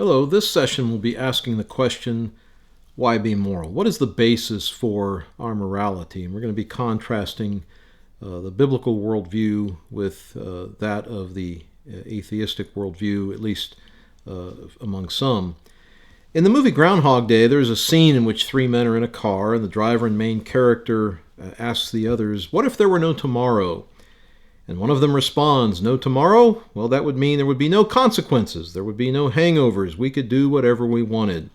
Hello, this session will be asking the question, why be moral? What is the basis for our morality? And we're going to be contrasting the biblical worldview with that of the atheistic worldview, at least among some. In the movie Groundhog Day, there's a scene in which three men are in a car, and the driver and main character asks the others, what if there were no tomorrow? And one of them responds, no tomorrow? Well, that would mean there would be no consequences. There would be no hangovers. We could do whatever we wanted.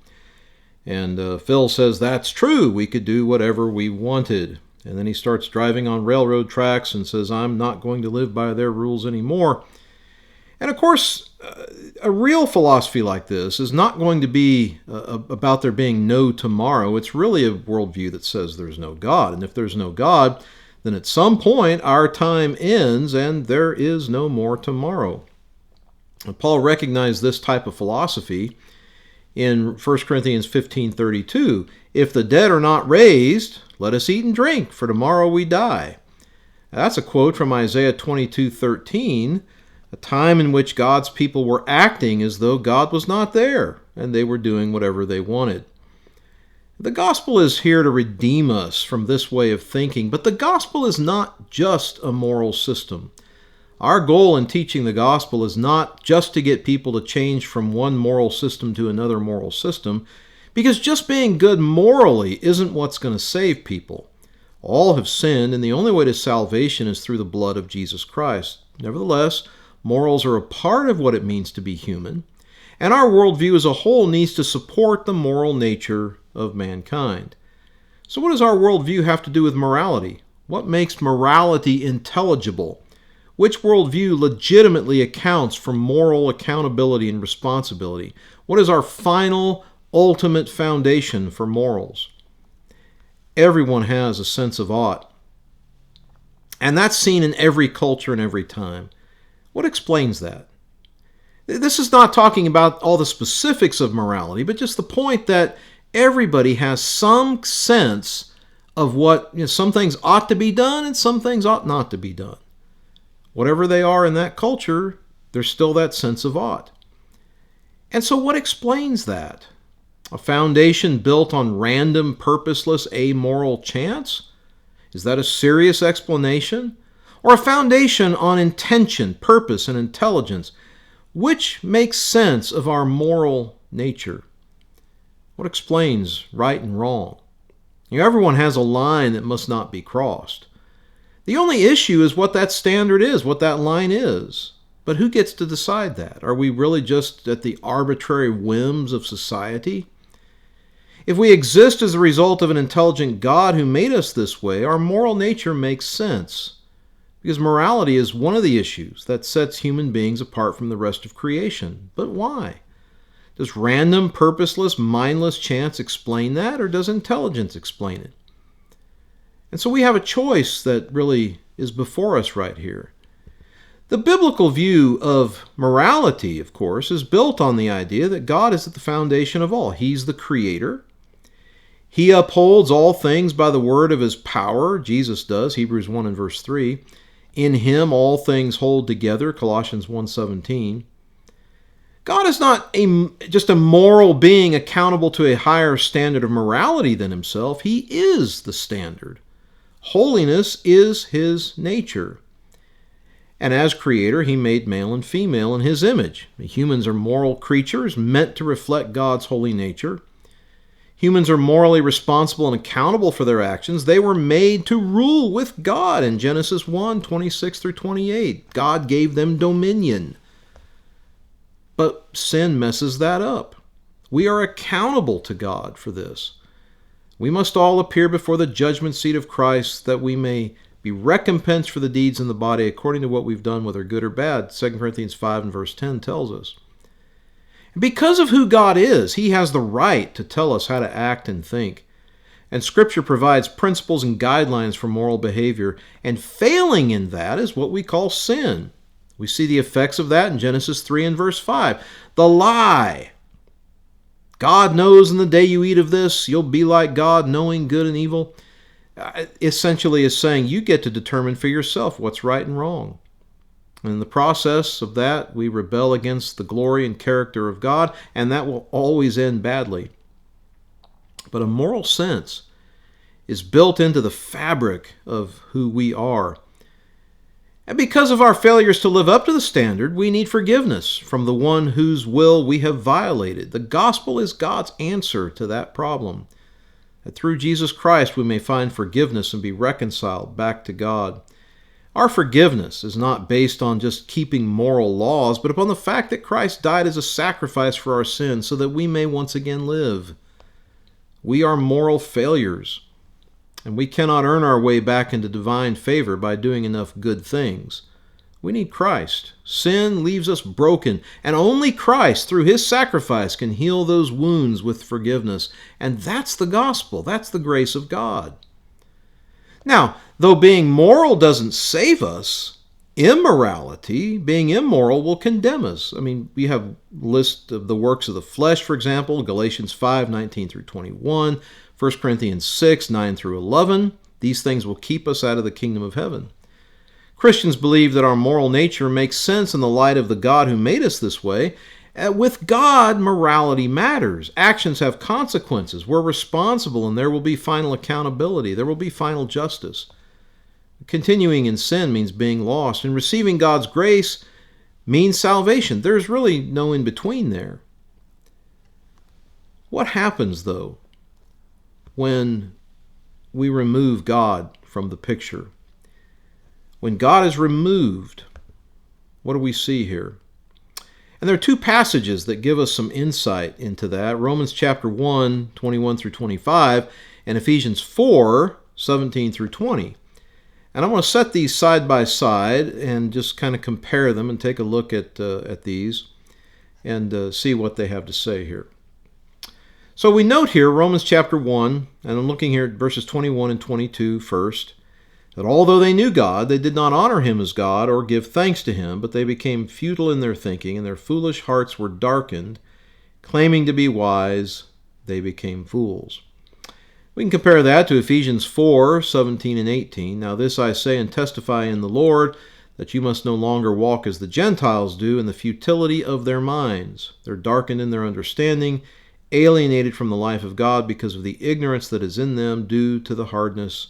And Phil says, that's true. We could do whatever we wanted. And then he starts driving on railroad tracks and says, I'm not going to live by their rules anymore. And of course, a real philosophy like this is not going to be about there being no tomorrow. It's really a worldview that says there's no God. And if there's no God, then at some point our time ends and there is no more tomorrow. And Paul recognized this type of philosophy in 1 Corinthians 15:32. If the dead are not raised, let us eat and drink, for tomorrow we die. Now, that's a quote from Isaiah 22:13, a time in which God's people were acting as though God was not there, and they were doing whatever they wanted. The gospel is here to redeem us from this way of thinking, but the gospel is not just a moral system. Our goal in teaching the gospel is not just to get people to change from one moral system to another moral system, because just being good morally isn't what's going to save people. All have sinned, and the only way to salvation is through the blood of Jesus Christ. Nevertheless, morals are a part of what it means to be human, and our worldview as a whole needs to support the moral nature of mankind. So what does our worldview have to do with morality? What makes morality intelligible? Which worldview legitimately accounts for moral accountability and responsibility? What is our final, ultimate foundation for morals? Everyone has a sense of ought. And that's seen in every culture and every time. What explains that? This is not talking about all the specifics of morality, but just the point that everybody has some sense of what, some things ought to be done and some things ought not to be done. Whatever they are in that culture, there's still that sense of ought. And so what explains that? A foundation built on random, purposeless, amoral chance? Is that a serious explanation? Or a foundation on intention, purpose, and intelligence? Which makes sense of our moral nature? What explains right and wrong? Everyone has a line that must not be crossed. The only issue is what that standard is, what that line is. But who gets to decide that? Are we really just at the arbitrary whims of society? If we exist as a result of an intelligent God who made us this way, our moral nature makes sense. Because morality is one of the issues that sets human beings apart from the rest of creation. But why? Does random, purposeless, mindless chance explain that, or does intelligence explain it? And so we have a choice that really is before us right here. The biblical view of morality, of course, is built on the idea that God is at the foundation of all. He's the creator. He upholds all things by the word of his power. Jesus does, Hebrews 1 and verse 3. In him all things hold together, Colossians 1:17. God is not just a moral being accountable to a higher standard of morality than himself. He is the standard. Holiness is his nature. And as creator, he made male and female in his image. Humans are moral creatures meant to reflect God's holy nature. Humans are morally responsible and accountable for their actions. They were made to rule with God in Genesis 1:26 through 28. God gave them dominion. But sin messes that up. We are accountable to God for this. We must all appear before the judgment seat of Christ that we may be recompensed for the deeds in the body according to what we've done, whether good or bad. 2 Corinthians 5 and verse 10 tells us. Because of who God is, he has the right to tell us how to act and think. And Scripture provides principles and guidelines for moral behavior, and failing in that is what we call sin. We see the effects of that in Genesis 3 and verse 5. The lie. God knows in the day you eat of this, you'll be like God, knowing good and evil. Essentially is saying you get to determine for yourself what's right and wrong. In the process of that, we rebel against the glory and character of God, and that will always end badly. But a moral sense is built into the fabric of who we are. And because of our failures to live up to the standard, we need forgiveness from the one whose will we have violated. The gospel is God's answer to that problem. That through Jesus Christ we may find forgiveness and be reconciled back to God. Our forgiveness is not based on just keeping moral laws, but upon the fact that Christ died as a sacrifice for our sins so that we may once again live. We are moral failures, and we cannot earn our way back into divine favor by doing enough good things. We need Christ. Sin leaves us broken, and only Christ, through his sacrifice, can heal those wounds with forgiveness. And that's the gospel. That's the grace of God. Now, though being moral doesn't save us, immorality, being immoral, will condemn us. I mean, we have a list of the works of the flesh, for example, Galatians 5:19 through 21, 1 Corinthians 6:9 through 11. These things will keep us out of the kingdom of heaven. Christians believe that our moral nature makes sense in the light of the God who made us this way. With God, morality matters. Actions have consequences. We're responsible, and there will be final accountability. There will be final justice. Continuing in sin means being lost, and receiving God's grace means salvation. There's really no in-between there. What happens, though, when we remove God from the picture? When God is removed, what do we see here? And there are two passages that give us some insight into that. Romans chapter 1, 21 through 25, and Ephesians 4, 17 through 20. And I want to set these side by side and just kind of compare them and take a look at these and see what they have to say here. So we note here, Romans chapter 1, and I'm looking here at verses 21 and 22 first, that although they knew God, they did not honor him as God or give thanks to him, but they became futile in their thinking, and their foolish hearts were darkened. Claiming to be wise, they became fools. We can compare that to Ephesians 4, 17 and 18. Now this I say and testify in the Lord, that you must no longer walk as the Gentiles do in the futility of their minds. They're darkened in their understanding, alienated from the life of God because of the ignorance that is in them due to the hardness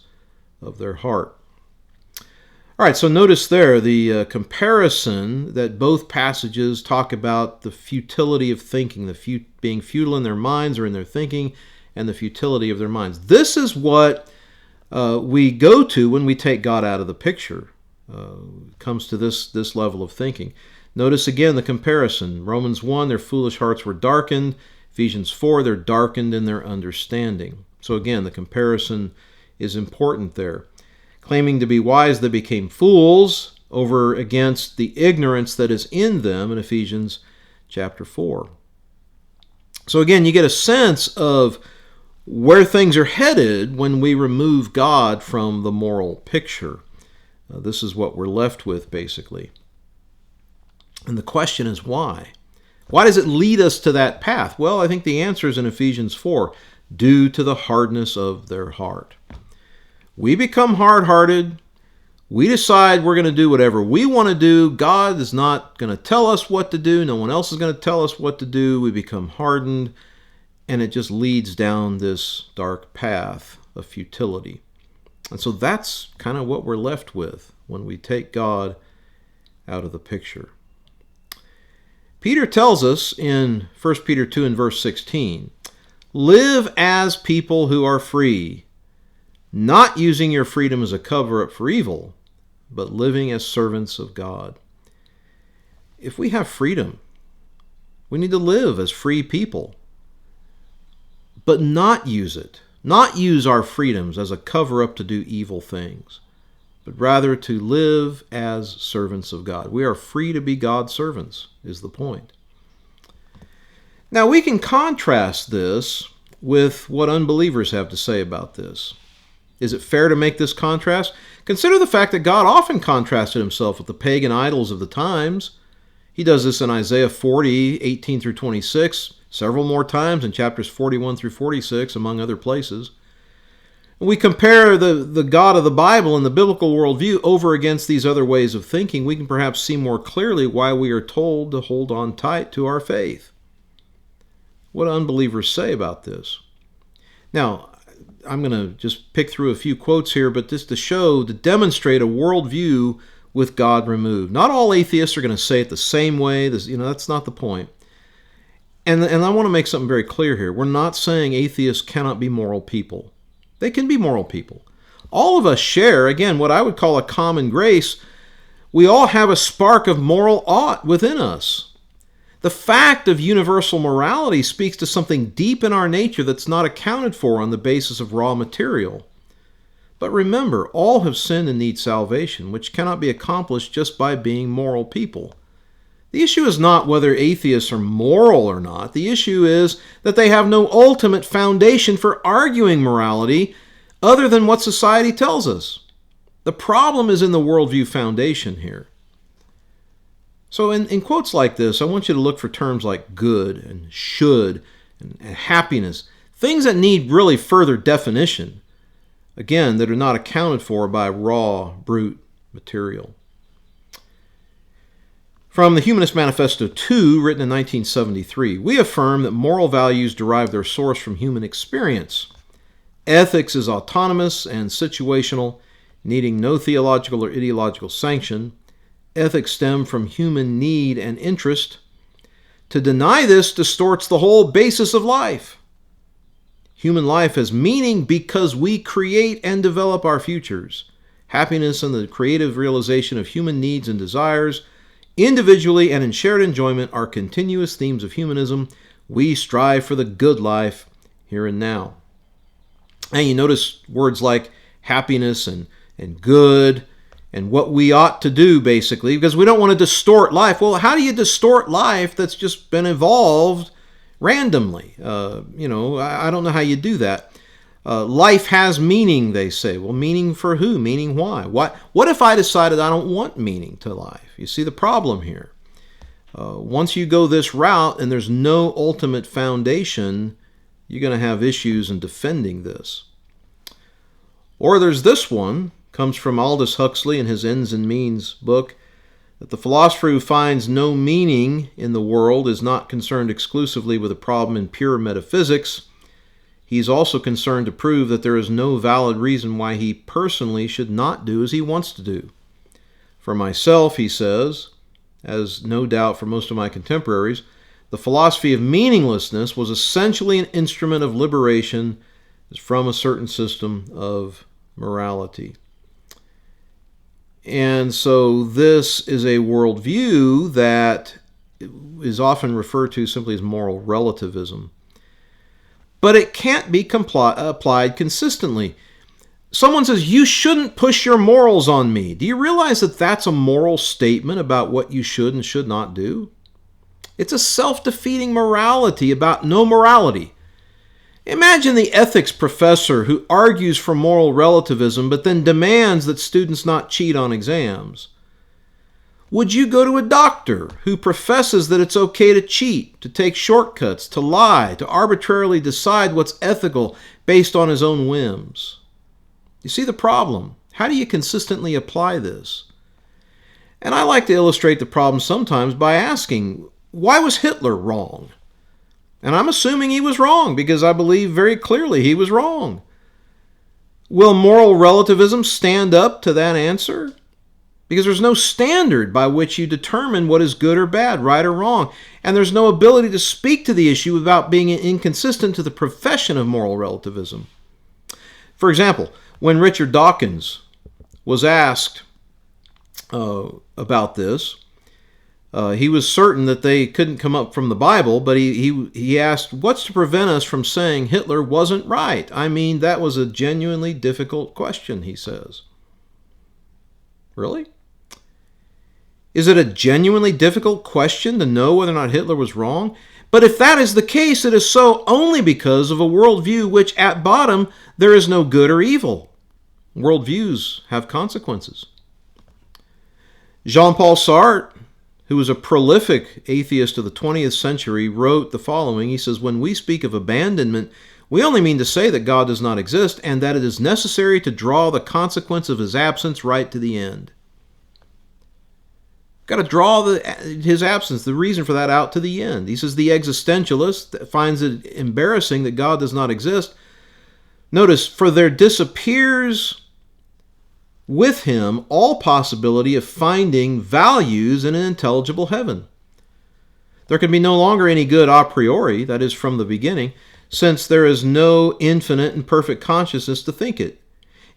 of their heart. All right, so notice there the comparison that both passages talk about the futility of thinking, being futile in their minds or in their thinking, and the futility of their minds. This is what we go to when we take God out of the picture. It comes to this level of thinking. Notice again the comparison. Romans 1, their foolish hearts were darkened. Ephesians 4, they're darkened in their understanding. So again, the comparison is important there. Claiming to be wise, they became fools over against the ignorance that is in them in Ephesians chapter 4. So again, you get a sense of where things are headed when we remove God from the moral picture. This is what we're left with, basically. And the question is why? Why does it lead us to that path? Well, I think the answer is in Ephesians 4, due to the hardness of their heart. We become hard-hearted. We decide we're going to do whatever we want to do. God is not going to tell us what to do. No one else is going to tell us what to do. We become hardened, and it just leads down this dark path of futility. And so that's kind of what we're left with when we take God out of the picture. Peter tells us in 1 Peter 2 and verse 16, live as people who are free, not using your freedom as a cover-up for evil, but living as servants of God. If we have freedom, we need to live as free people, but not use it. Not use our freedoms as a cover-up to do evil things, but rather to live as servants of God. We are free to be God's servants, is the point. Now, we can contrast this with what unbelievers have to say about this. Is it fair to make this contrast? Consider the fact that God often contrasted himself with the pagan idols of the times. He does this in Isaiah 40, 18 through 26, several more times in chapters 41 through 46, among other places. We compare the God of the Bible and the biblical worldview over against these other ways of thinking, we can perhaps see more clearly why we are told to hold on tight to our faith. What do unbelievers say about this? Now, I'm going to just pick through a few quotes here, but just to demonstrate a worldview with God removed. Not all atheists are going to say it the same way. That's not the point. And I want to make something very clear here. We're not saying atheists cannot be moral people. They can be moral people. All of us share, again, what I would call a common grace. We all have a spark of moral ought within us. The fact of universal morality speaks to something deep in our nature that's not accounted for on the basis of raw material. But remember, all have sinned and need salvation, which cannot be accomplished just by being moral people. The issue is not whether atheists are moral or not. The issue is that they have no ultimate foundation for arguing morality other than what society tells us. The problem is in the worldview foundation here. So in quotes like this, I want you to look for terms like good and should and happiness, things that need really further definition, again, that are not accounted for by raw, brute material. From the Humanist Manifesto 2, written in 1973, we affirm that moral values derive their source from human experience. Ethics is autonomous and situational, needing no theological or ideological sanction. Ethics stem from human need and interest. To deny this distorts the whole basis of life. Human life has meaning because we create and develop our futures. Happiness and the creative realization of human needs and desires, individually and in shared enjoyment, are continuous themes of humanism. We strive for the good life here and now. And you notice words like happiness and good and what we ought to do, basically, because we don't want to distort life. Well, how do you distort life that's just been evolved randomly? I don't know how you do that. Life has meaning, they say. Well, meaning for who? Meaning why? What if I decided I don't want meaning to life? You see the problem here. Once you go this route and there's no ultimate foundation, you're going to have issues in defending this. Or there's this one, comes from Aldous Huxley in his Ends and Means book, that the philosopher who finds no meaning in the world is not concerned exclusively with a problem in pure metaphysics. He's also concerned to prove that there is no valid reason why he personally should not do as he wants to do. For myself, he says, as no doubt for most of my contemporaries, the philosophy of meaninglessness was essentially an instrument of liberation from a certain system of morality. And so this is a worldview that is often referred to simply as moral relativism. But it can't be applied consistently. Someone says, you shouldn't push your morals on me. Do you realize that that's a moral statement about what you should and should not do? It's a self-defeating morality about no morality. Imagine the ethics professor who argues for moral relativism but then demands that students not cheat on exams. Would you go to a doctor who professes that it's okay to cheat, to take shortcuts, to lie, to arbitrarily decide what's ethical based on his own whims? You see the problem. How do you consistently apply this? And I like to illustrate the problem sometimes by asking, why was Hitler wrong? And I'm assuming he was wrong because I believe very clearly he was wrong. Will moral relativism stand up to that answer? Because there's no standard by which you determine what is good or bad, right or wrong. And there's no ability to speak to the issue without being inconsistent to the profession of moral relativism. For example, when Richard Dawkins was asked about this, he was certain that they couldn't come up from the Bible, but he asked, what's to prevent us from saying Hitler wasn't right? I mean, that was a genuinely difficult question, he says. Really? Is it a genuinely difficult question to know whether or not Hitler was wrong? But if that is the case, it is so only because of a worldview which, at bottom, there is no good or evil. Worldviews have consequences. Jean-Paul Sartre, who was a prolific atheist of the 20th century, wrote the following. He says, when we speak of abandonment, We only mean to say that God does not exist and that it is necessary to draw the consequence of his absence right to the end. Got to draw his absence, the reason for that, out to the end. He says the existentialist finds it embarrassing that God does not exist. Notice, for there disappears with him all possibility of finding values in an intelligible heaven. There can be no longer any good a priori, that is, from the beginning, since there is no infinite and perfect consciousness to think it.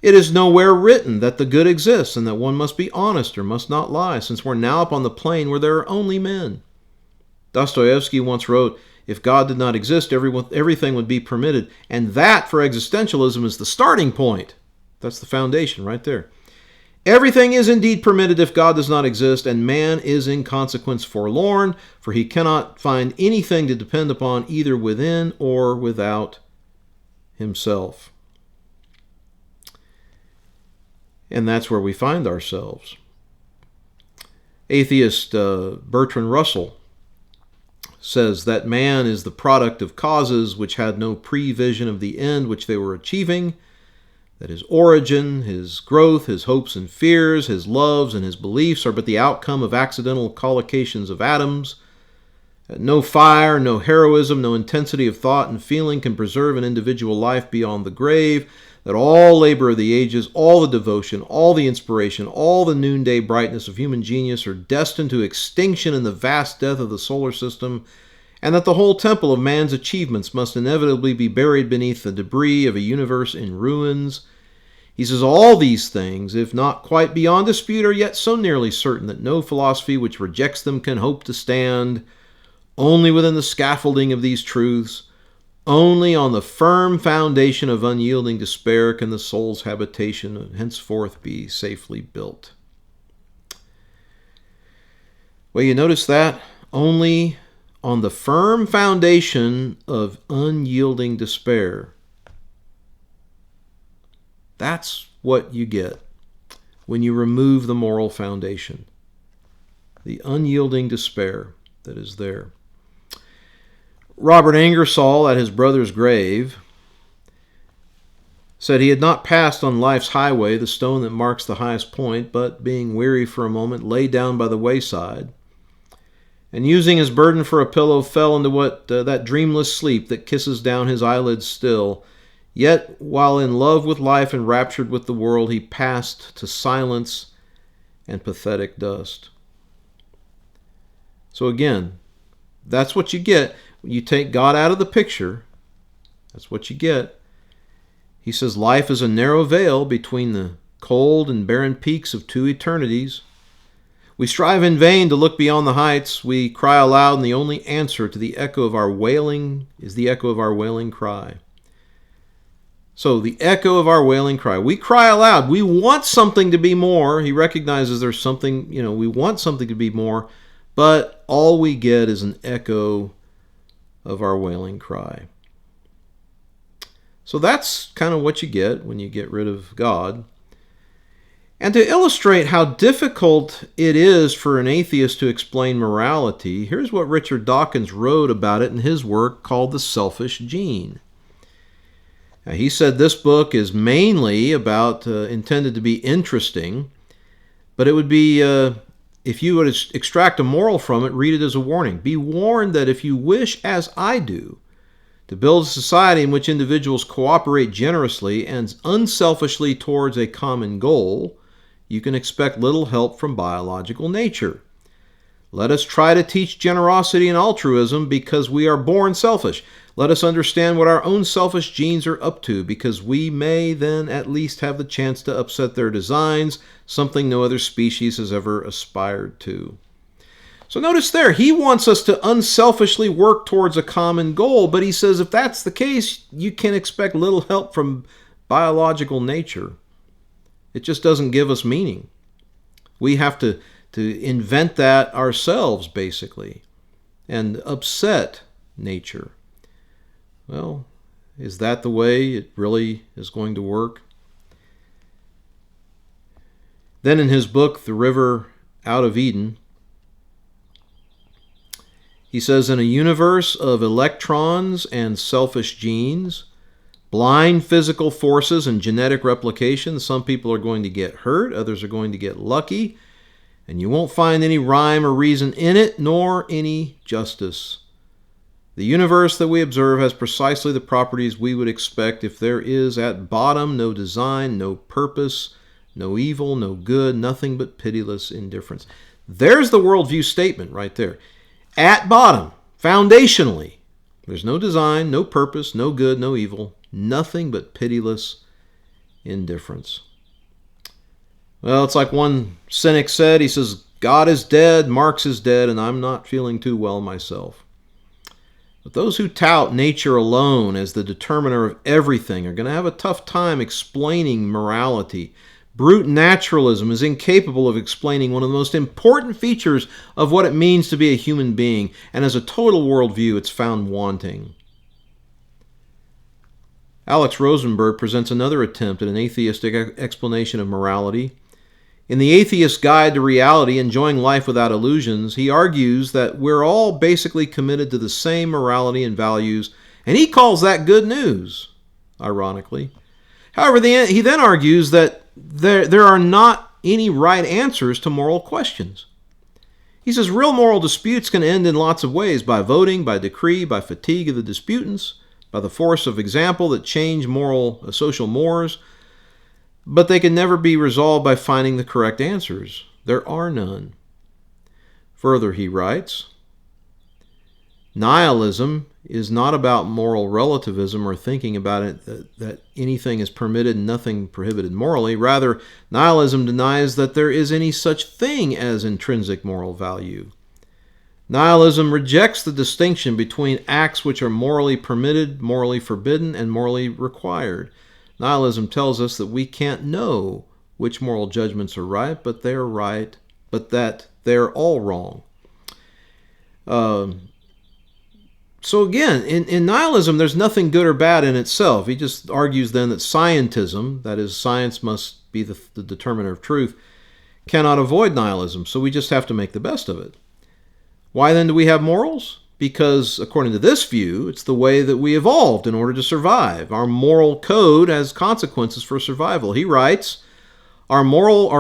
It is nowhere written that the good exists and that one must be honest or must not lie, since we're now upon the plane where there are only men. Dostoevsky once wrote, if God did not exist, everything would be permitted. And that, for existentialism, is the starting point. That's the foundation right there. Everything is indeed permitted if God does not exist, and man is in consequence forlorn, for he cannot find anything to depend upon either within or without himself. And that's where we find ourselves. Atheist Bertrand Russell says that man is the product of causes which had no prevision of the end which they were achieving, that his origin, his growth, his hopes and fears, his loves and his beliefs are but the outcome of accidental collocations of atoms. No fire, no heroism, no intensity of thought and feeling can preserve an individual life beyond the grave, that all labor of the ages, all the devotion, all the inspiration, all the noonday brightness of human genius are destined to extinction in the vast death of the solar system, and that the whole temple of man's achievements must inevitably be buried beneath the debris of a universe in ruins. He says all these things, if not quite beyond dispute, are yet so nearly certain that no philosophy which rejects them can hope to stand. Only within the scaffolding of these truths, only on the firm foundation of unyielding despair can the soul's habitation henceforth be safely built. Well, you notice that? Only on the firm foundation of unyielding despair. That's what you get when you remove the moral foundation. The unyielding despair that is there. Robert Ingersoll, at his brother's grave, said he had not passed on life's highway the stone that marks the highest point, but, being weary for a moment, lay down by the wayside, and using his burden for a pillow, fell into that dreamless sleep that kisses down his eyelids still. Yet, while in love with life and raptured with the world, he passed to silence and pathetic dust. So again, that's what you get. When you take God out of the picture, that's what you get. He says life is a narrow veil between the cold and barren peaks of two eternities. We strive in vain to look beyond the heights. We cry aloud, and the only answer to the echo of our wailing is the echo of our wailing cry. So the echo of our wailing cry. We cry aloud. We want something to be more. He recognizes there's something, we want something to be more, but all we get is an echo of our wailing cry. So that's kind of what you get when you get rid of God. And to illustrate how difficult it is for an atheist to explain morality, here's what Richard Dawkins wrote about it in his work called The Selfish Gene. Now, he said this book is mainly intended to be interesting, but it would be, if you would extract a moral from it, read it as a warning. Be warned that if you wish, as I do, to build a society in which individuals cooperate generously and unselfishly towards a common goal, you can expect little help from biological nature. Let us try to teach generosity and altruism because we are born selfish. Let us understand what our own selfish genes are up to, because we may then at least have the chance to upset their designs, something no other species has ever aspired to. So notice there, he wants us to unselfishly work towards a common goal, but he says if that's the case, you can expect little help from biological nature. It just doesn't give us meaning. We have to invent that ourselves, basically, and upset nature. Well, is that the way it really is going to work? Then in his book, The River Out of Eden, he says, in a universe of electrons and selfish genes, blind physical forces and genetic replication. Some people are going to get hurt, others are going to get lucky, and you won't find any rhyme or reason in it, nor any justice. The universe that we observe has precisely the properties we would expect if there is at bottom no design, no purpose, no evil, no good, nothing but pitiless indifference. There's the worldview statement right there. At bottom, foundationally, there's no design, no purpose, no good, no evil, nothing but pitiless indifference. Well, it's like one cynic said. He says, God is dead, Marx is dead, and I'm not feeling too well myself. But those who tout nature alone as the determiner of everything are going to have a tough time explaining morality. Brute naturalism is incapable of explaining one of the most important features of what it means to be a human being, and as a total worldview, it's found wanting. Alex Rosenberg presents another attempt at an atheistic explanation of morality. In The Atheist's Guide to Reality, Enjoying Life Without Illusions, he argues that we're all basically committed to the same morality and values, and he calls that good news, ironically. However, he then argues that there are not any right answers to moral questions. He says real moral disputes can end in lots of ways, by voting, by decree, by fatigue of the disputants, by the force of example that change social mores, but they can never be resolved by finding the correct answers. There are none. Further, he writes, nihilism is not about moral relativism or thinking about it that anything is permitted and nothing prohibited morally. Rather, nihilism denies that there is any such thing as intrinsic moral value. Nihilism rejects the distinction between acts which are morally permitted, morally forbidden, and morally required. Nihilism tells us that we can't know which moral judgments are right, but they're right, but that they're all wrong. So again, in nihilism, there's nothing good or bad in itself. He just argues then that scientism, that is, science must be the determiner of truth, cannot avoid nihilism, so we just have to make the best of it. Why then do we have morals? Because, according to this view, it's the way that we evolved in order to survive. Our moral code has consequences for survival. He writes, our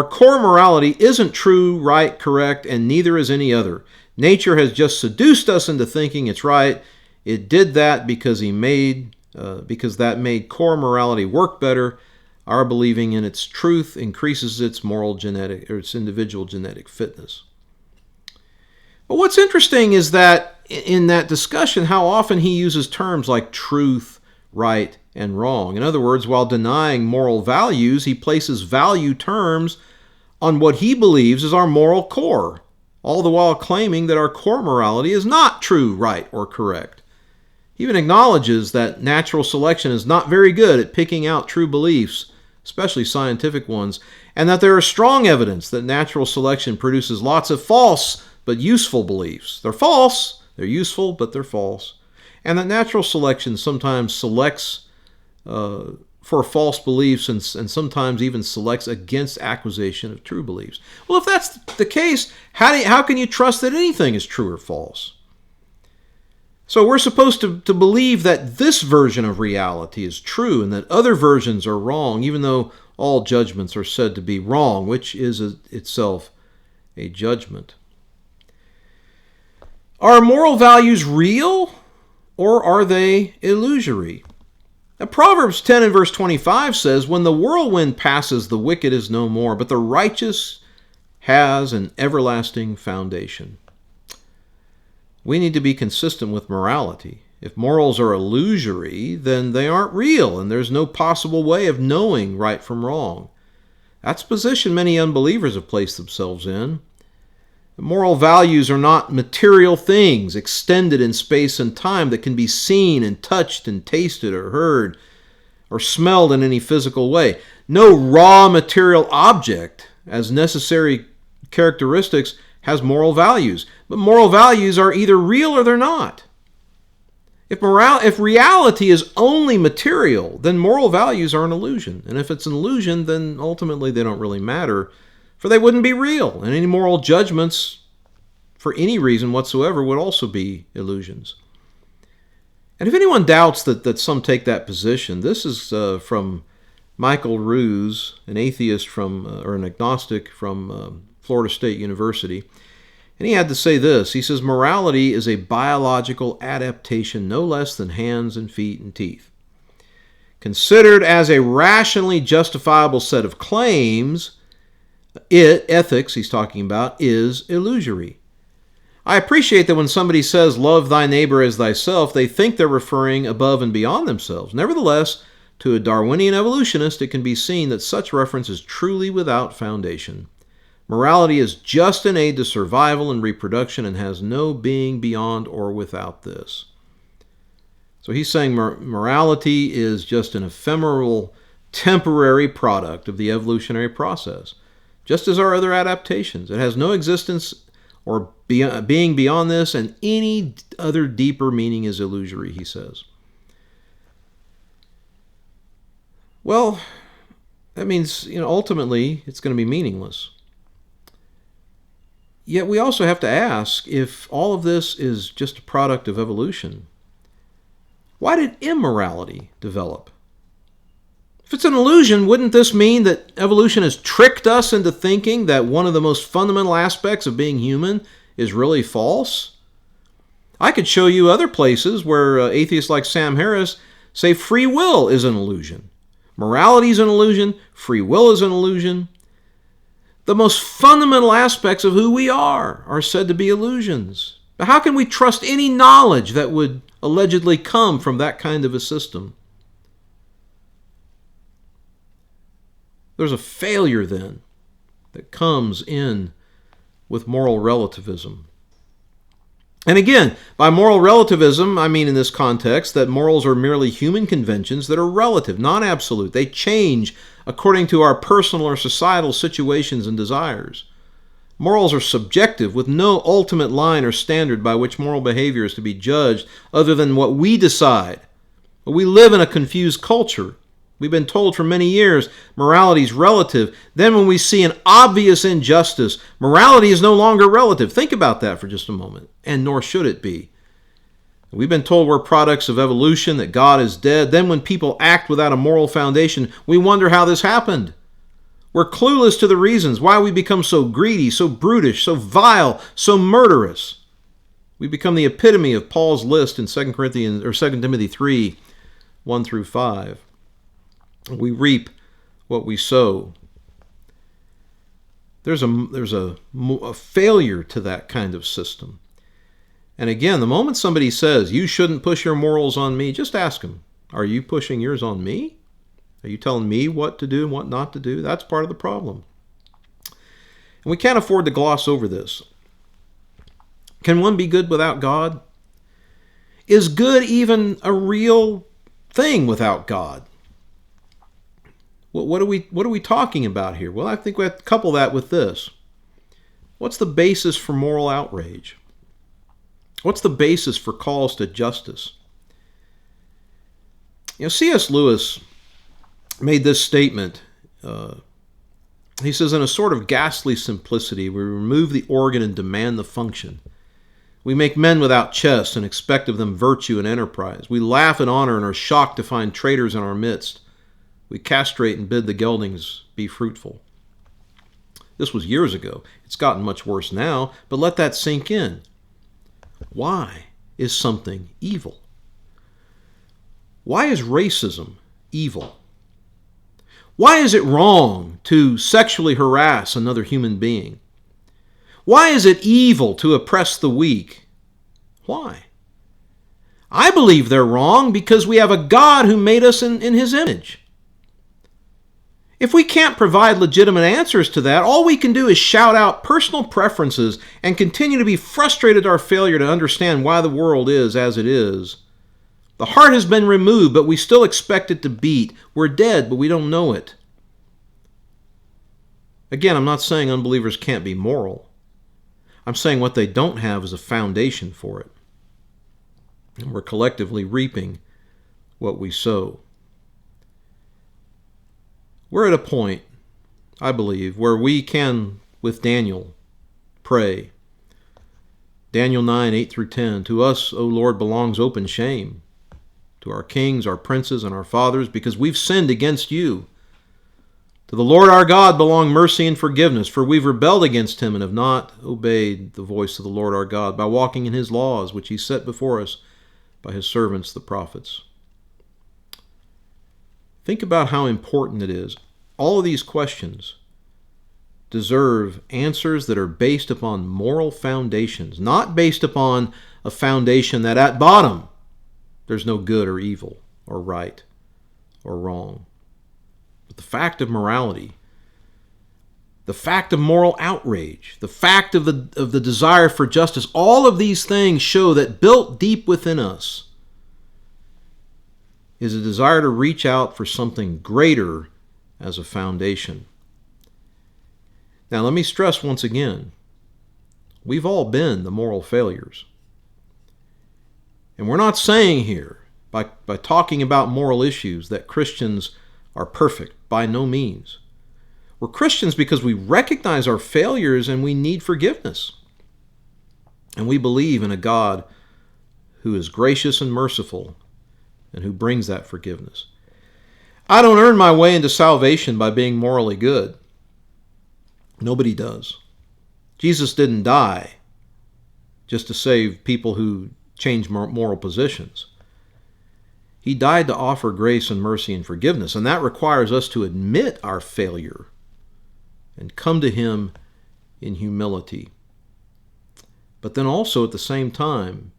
core morality isn't true, right, correct, and neither is any other. Nature has just seduced us into thinking it's right. It did that because that made core morality work better. Our believing in its truth increases its its individual genetic fitness. But what's interesting is that in that discussion, how often he uses terms like truth, right, and wrong. In other words, while denying moral values, he places value terms on what he believes is our moral core, all the while claiming that our core morality is not true, right, or correct. He even acknowledges that natural selection is not very good at picking out true beliefs, especially scientific ones, and that there is strong evidence that natural selection produces lots of false but useful beliefs. They're false, they're useful, but they're false. And that natural selection sometimes selects for false beliefs and sometimes even selects against acquisition of true beliefs. Well, if that's the case, how can you trust that anything is true or false? So we're supposed to believe that this version of reality is true and that other versions are wrong, even though all judgments are said to be wrong, which is itself a judgment. Are moral values real, or are they illusory? Now, Proverbs 10 and verse 25 says, when the whirlwind passes, the wicked is no more, but the righteous has an everlasting foundation. We need to be consistent with morality. If morals are illusory, then they aren't real, and there's no possible way of knowing right from wrong. That's a position many unbelievers have placed themselves in. Moral values are not material things extended in space and time that can be seen and touched and tasted or heard or smelled in any physical way. No raw material object as necessary characteristics has moral values. But moral values are either real or they're not. If reality is only material, then moral values are an illusion. And if it's an illusion, then ultimately they don't really matter, for they wouldn't be real, and any moral judgments for any reason whatsoever would also be illusions. And if anyone doubts that some take that position, this is from Michael Ruse, an atheist or an agnostic from Florida State University. And he had to say this. He says, morality is a biological adaptation no less than hands and feet and teeth. Considered as a rationally justifiable set of claims, ethics he's talking about, is illusory. I appreciate that when somebody says, love thy neighbor as thyself, they think they're referring above and beyond themselves. Nevertheless, to a Darwinian evolutionist, it can be seen that such reference is truly without foundation. Morality is just an aid to survival and reproduction and has no being beyond or without this. So he's saying morality is just an ephemeral, temporary product of the evolutionary process, just as our other adaptations. It has no existence or being beyond this, and any other deeper meaning is illusory, he says. Well, that means, ultimately it's going to be meaningless. Yet we also have to ask, if all of this is just a product of evolution, why did immorality develop? If it's an illusion, wouldn't this mean that evolution has tricked us into thinking that one of the most fundamental aspects of being human is really false? I could show you other places where atheists like Sam Harris say free will is an illusion. Morality is an illusion. Free will is an illusion. The most fundamental aspects of who we are said to be illusions. Now, how can we trust any knowledge that would allegedly come from that kind of a system? There's a failure then that comes in with moral relativism. And again, by moral relativism, I mean in this context that morals are merely human conventions that are relative, not absolute. They change according to our personal or societal situations and desires. Morals are subjective, with no ultimate line or standard by which moral behavior is to be judged other than what we decide. But we live in a confused culture. We've been told for many years morality is relative. Then when we see an obvious injustice, morality is no longer relative. Think about that for just a moment, and nor should it be. We've been told we're products of evolution, that God is dead. Then when people act without a moral foundation, we wonder how this happened. We're clueless to the reasons why we become so greedy, so brutish, so vile, so murderous. We become the epitome of Paul's list in 2 Timothy 3, 1 through 5. We reap what we sow. There's a failure to that kind of system. And again, the moment somebody says, you shouldn't push your morals on me, just ask them, are you pushing yours on me? Are you telling me what to do and what not to do? That's part of the problem. And we can't afford to gloss over this. Can one be good without God? Is good even a real thing without God? What are we talking about here? Well, I think we have to couple that with this. What's the basis for moral outrage? What's the basis for calls to justice? C.S. Lewis made this statement. He says, in a sort of ghastly simplicity, we remove the organ and demand the function. We make men without chest and expect of them virtue and enterprise. We laugh at honor and are shocked to find traitors in our midst. We castrate and bid the geldings be fruitful. This was years ago. It's gotten much worse now, but let that sink in. Why is something evil? Why is racism evil? Why is it wrong to sexually harass another human being? Why is it evil to oppress the weak? Why? I believe they're wrong because we have a God who made us in His image. If we can't provide legitimate answers to that, all we can do is shout out personal preferences and continue to be frustrated at our failure to understand why the world is as it is. The heart has been removed, but we still expect it to beat. We're dead, but we don't know it. Again, I'm not saying unbelievers can't be moral. I'm saying what they don't have is a foundation for it. And we're collectively reaping what we sow. We're at a point, I believe, where we can, with Daniel, pray. Daniel 9, 8 through 10, to us, O Lord, belongs open shame. to our kings, our princes, and our fathers, because we've sinned against you. To the Lord our God belong mercy and forgiveness, for we've rebelled against him and have not obeyed the voice of the Lord our God by walking in his laws, which he set before us by his servants the prophets. Think about how important it is. All of these questions deserve answers that are based upon moral foundations, not based upon a foundation that at bottom there's no good or evil or right or wrong. But the fact of morality, the fact of moral outrage, the fact of the desire for justice, all of these things show that built deep within us is a desire to reach out for something greater as a foundation. Now, let me stress once again, we've all been the moral failures. And we're not saying here, by talking about moral issues, that Christians are perfect. By no means. We're Christians because we recognize our failures and we need forgiveness. And we believe in a God who is gracious and merciful and who brings that forgiveness. I don't earn my way into salvation by being morally good. Nobody does. Jesus didn't die just to save people who change moral positions. He died to offer grace and mercy and forgiveness, and that requires us to admit our failure and come to him in humility. But then also at the same time,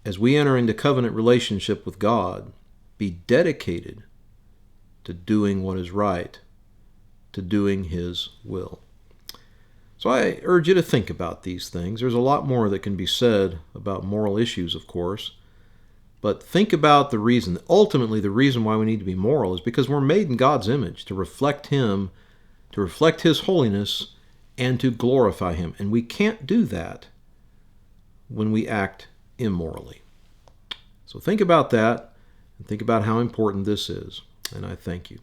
as we enter into covenant relationship with God, be dedicated to doing what is right, to doing his will. So I urge you to think about these things. There's a lot more that can be said about moral issues, of course. But think about the reason. Ultimately, the reason why we need to be moral is because we're made in God's image to reflect him, to reflect his holiness, and to glorify him. And we can't do that when we act immorally. So think about that, and think about how important this is. And I thank you.